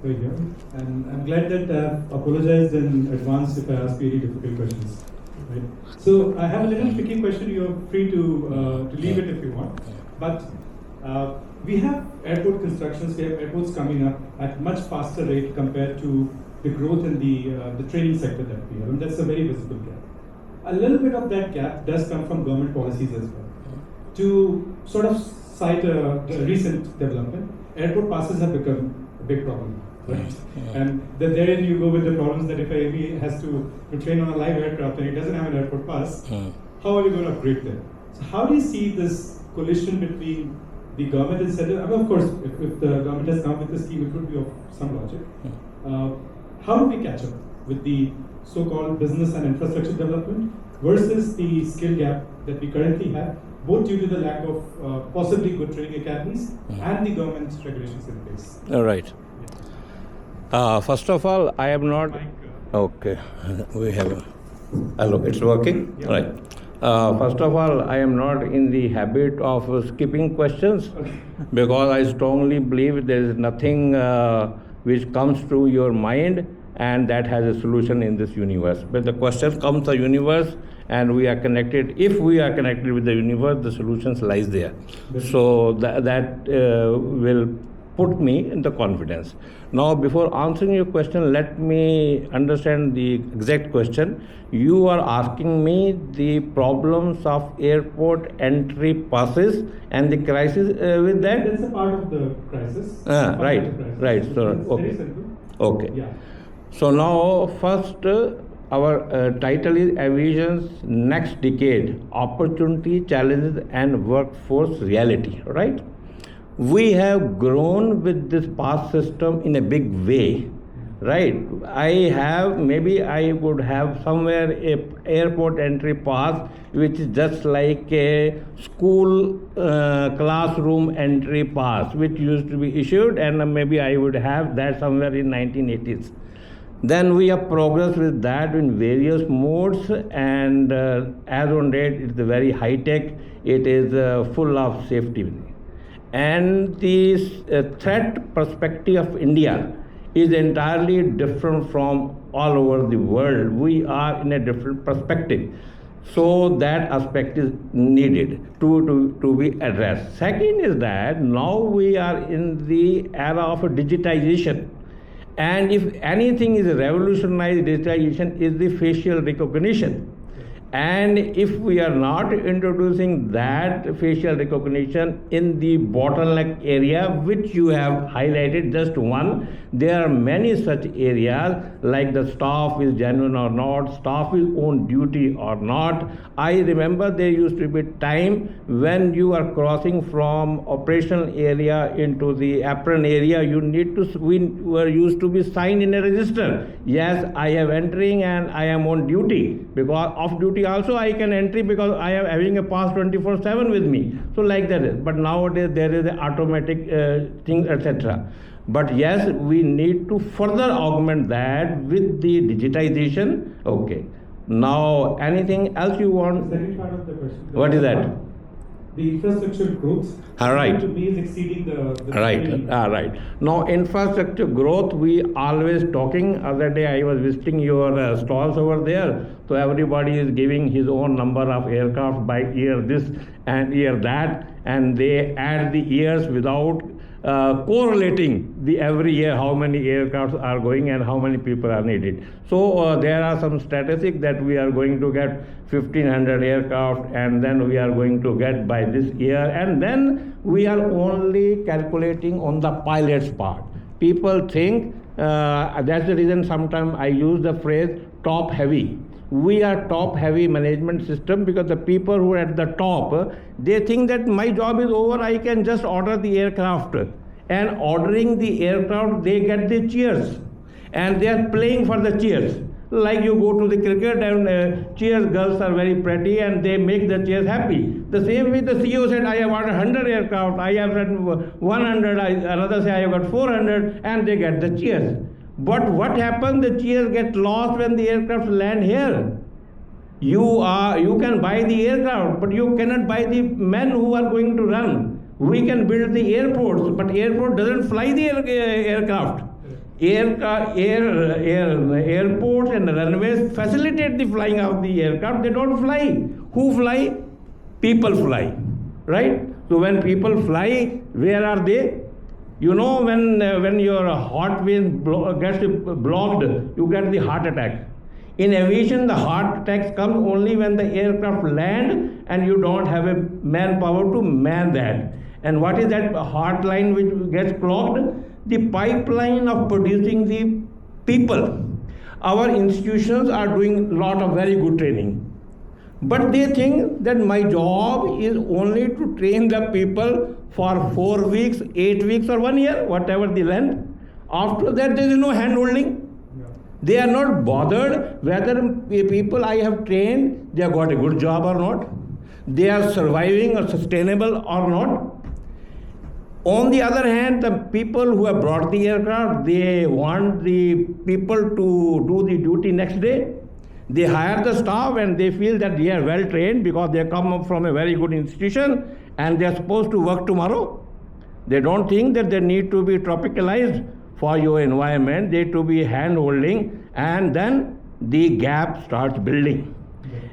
Very good. And I'm glad that I've apologized in advance if I ask you any difficult questions. Right. So I have a little tricky question. You're free to leave it if you want. But we have airport constructions. We have airports coming up at much faster rate compared to the growth in the training sector that we have, and that's a very visible gap. A little bit of that gap does come from government policies as well. To sort of cite a recent development, airport passes have become a big problem. Right? And then therein you go with the problems that if a AV has to train on a live aircraft and it doesn't have an airport pass, how are you going to upgrade them? So how do you see this collision between the government and center? I mean, of course, if the government has come with the scheme, it could be of some logic. How do we catch up with the so-called business and infrastructure development versus the skill gap that we currently have, both due to the lack of possibly good training academies and the government regulations in place? All right. First of all, I am not. Okay, we have. Hello, it's working? Yeah. Right. First of all, I am not in the habit of skipping questions because I strongly believe there is nothing which comes to your mind and that has a solution in this universe. But the question comes to the universe and we are connected. If we are connected with the universe, the solutions lies there. So that will put me in the confidence. Now, before answering your question, let me understand the exact question. You are asking me the problems of airport entry passes and the crisis with that? That's a part of the crisis. Right. So, okay. Very simple. Okay. Yeah. So now, first, our title is Aviation's Next Decade, Opportunity, Challenges and Workforce Reality, right? We have grown with this pass system in a big way, right? Maybe I would have somewhere a airport entry pass which is just like a school classroom entry pass which used to be issued, and maybe I would have that somewhere in 1980s. Then we have progressed with that in various modes, and as on date it's very high tech. It is full of safety. And the threat perspective of India is entirely different from all over the world. We are in a different perspective. So that aspect is needed to be addressed. Second is that now we are in the era of digitization. And if anything is revolutionized, digitization is the facial recognition. And if we are not introducing that facial recognition in the bottleneck area, which you have highlighted, just one, there are many such areas like the staff is genuine or not, staff is on duty or not. I remember there used to be time when you are crossing from operational area into the apron area, we were used to be signed in a register. Yes, I am entering and I am on duty. Because off duty also I can enter because I am having a pass 24/7 with me. So like that is. But nowadays there is an automatic thing, etc. But yes, we need to further augment that with the digitization. Okay. Now, anything else you want? The second part of the question. What is that? The infrastructure growth. Right. To me is exceeding the Right. Now, infrastructure growth, we always talking. Other day I was visiting your stalls over there. So everybody is giving his own number of aircraft by year this and year that, and they add the years without correlating the every year how many aircrafts are going and how many people are needed. So there are some statistics that we are going to get 1,500 aircraft and then we are going to get by this year, and then we are only calculating on the pilot's part. People think that's the reason sometimes I use the phrase top heavy. We are top heavy management system because the people who are at the top, they think that my job is over, I can just order the aircraft. And ordering the aircraft, they get the cheers. And they are playing for the cheers. Like you go to the cricket and cheers girls are very pretty and they make the cheers happy. The same way the CEO said, I have ordered 100 aircraft, I have said 100, another say I have got 400, and they get the cheers. But what happens? The cheers get lost when the aircraft land here. You can buy the aircraft, but you cannot buy the men who are going to run. We can build the airports, but airport doesn't fly the aircraft. Airports and runways facilitate the flying of the aircraft. They don't fly. Who fly? People fly, right? So when people fly, where are they? You know, when your heart vein gets blocked, you get the heart attack. In aviation, the heart attacks come only when the aircraft land and you don't have a manpower to man that. And what is that heart line which gets clogged? The pipeline of producing the people. Our institutions are doing a lot of very good training. But they think that my job is only to train the people for 4 weeks, 8 weeks or 1 year, whatever the length. After that, there is no hand holding. They are not bothered whether people I have trained, they have got a good job or not. They are surviving or sustainable or not. On the other hand, the people who have brought the aircraft, they want the people to do the duty next day. They hire the staff and they feel that they are well trained because they come up from a very good institution and they are supposed to work tomorrow. They don't think that they need to be tropicalized for your environment. They to be hand holding, and then the gap starts building.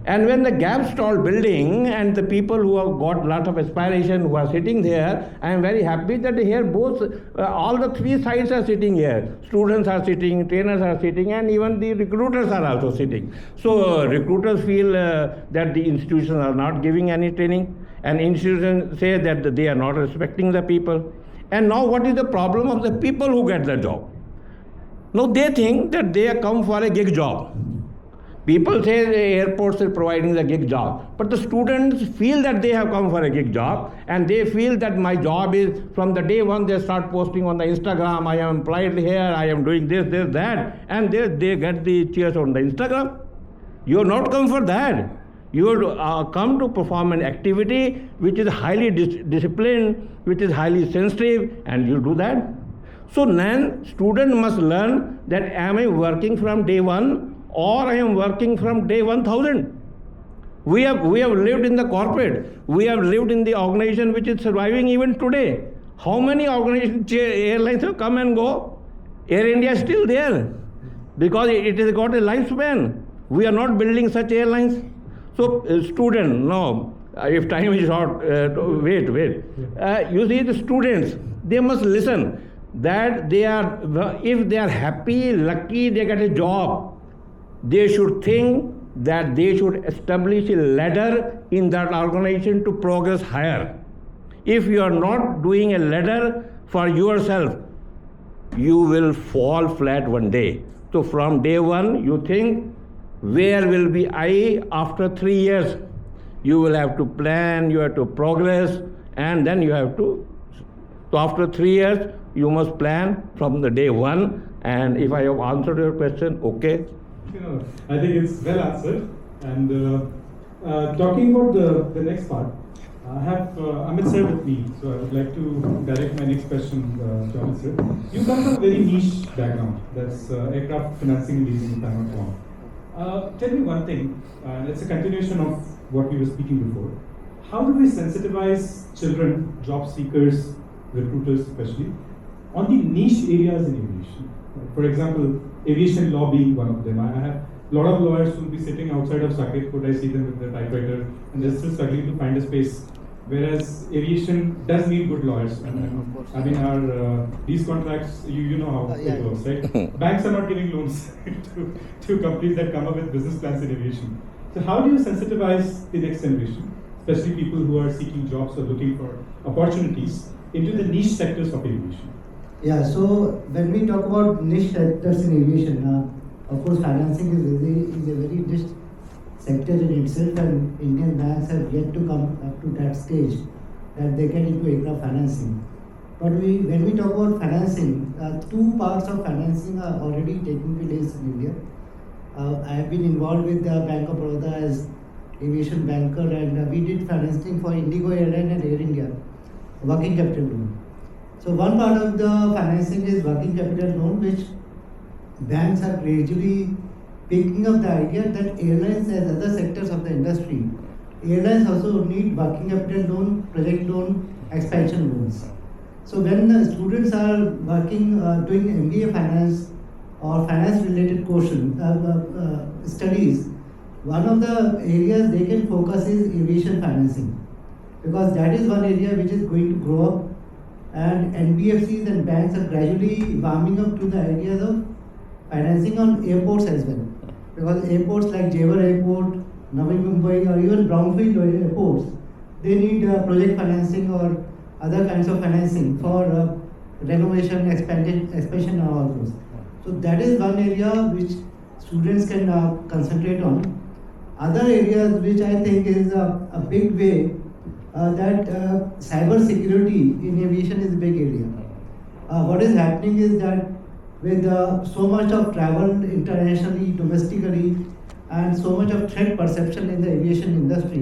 And when the gap starts building and the people who have got a lot of aspiration who are sitting there, I am very happy that here both, all the three sides are sitting here. Students are sitting, trainers are sitting, and even the recruiters are also sitting. So recruiters feel that the institutions are not giving any training, and institutions say that they are not respecting the people. And now what is the problem of the people who get the job? Now they think that they have come for a gig job. People say the airports are providing the gig job, but the students feel that they have come for a gig job, and they feel that my job is, from the day one they start posting on the Instagram, I am employed here, I am doing this, that, and they get the cheers on the Instagram. You have not come for that. You have come to perform an activity which is highly disciplined, which is highly sensitive, and you do that. So then student must learn that am I working from day one, or I am working from day 1000. We have lived in the corporate. We have lived in the organization which is surviving even today. How many organizations, airlines have come and go? Air India is still there because it has got a lifespan. We are not building such airlines. So student, no, if time is short, wait. You see the students, they must listen that if they are happy, lucky, they get a job. They should think that they should establish a ladder in that organization to progress higher. If you are not doing a ladder for yourself, you will fall flat one day. So from day one, you think, where will be I after 3 years? You will have to plan, you have to progress, and then you have to. So after 3 years, you must plan from the day one. And if I have answered your question, okay. I think it's well answered. And talking about the next part, I have Amit sir with me, so I would like to direct my next question to Amit sir. You come from a very niche background, that's aircraft financing and leasing, if I'm not wrong. Tell me one thing, it's a continuation of what we were speaking before. How do we sensitize children, job seekers, recruiters especially, on the niche areas in aviation? For example, aviation law being one of them. I have a lot of lawyers who will be sitting outside of Saket, could I see them with their typewriter, and they're still struggling to find a space. Whereas aviation does need good lawyers. And I mean, these contracts, you know how it works, right? Banks are not giving loans to companies that come up with business plans in aviation. So how do you sensitize the next generation, especially people who are seeking jobs or looking for opportunities, into the niche sectors of aviation? Yeah, so when we talk about niche sectors in aviation, of course financing is a very niche sector in itself, and Indian banks have yet to come up to that stage that they get into aircraft financing. But when we talk about financing, two parts of financing are already taking place in India. I have been involved with the Bank of Baroda as aviation banker, and we did financing for Indigo Airline and Air India, working capital loan. So one part of the financing is working capital loan, which banks are gradually picking up the idea that airlines, as other sectors of the industry, airlines also need working capital loan, project loan, expansion loans. So when the students are working, doing MBA finance or finance related studies, one of the areas they can focus is aviation financing, because that is one area which is going to grow up, and NBFCs and banks are gradually warming up to the ideas of financing on airports as well, because airports like Jewar Airport, Navi Mumbai, or even brownfield airports, they need project financing or other kinds of financing for renovation, expansion and all those. So that is one area which students can concentrate on. Other areas which I think is a big way, that cyber security in aviation is a big area. What is happening is that with so much of travel internationally, domestically, and so much of threat perception in the aviation industry,